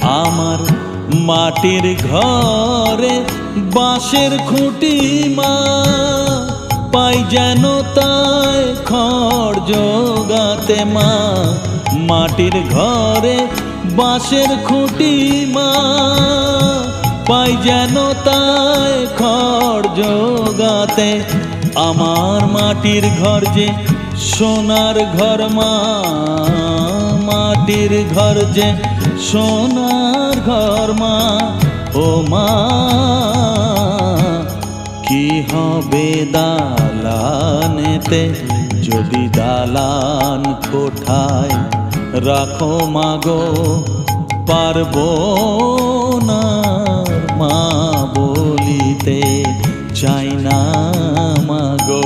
আমার মাটির ঘরে বাঁশের খুঁটি মা, পাই যেন তাই খড় জোগাতে মা। মাটির ঘরে বাঁশের খুঁটি মা, পাই যেন তাই খড় জোগাতে। আমার মাটির ঘর যে সোনার ঘর মা, মাটির ঘর যে সোনার ঘর মা। ও মা, কি হবে দালানেতে যদি দালান কোঠায় রাখো মাগো, পারবো না মা বলিতে চাই না মাগো।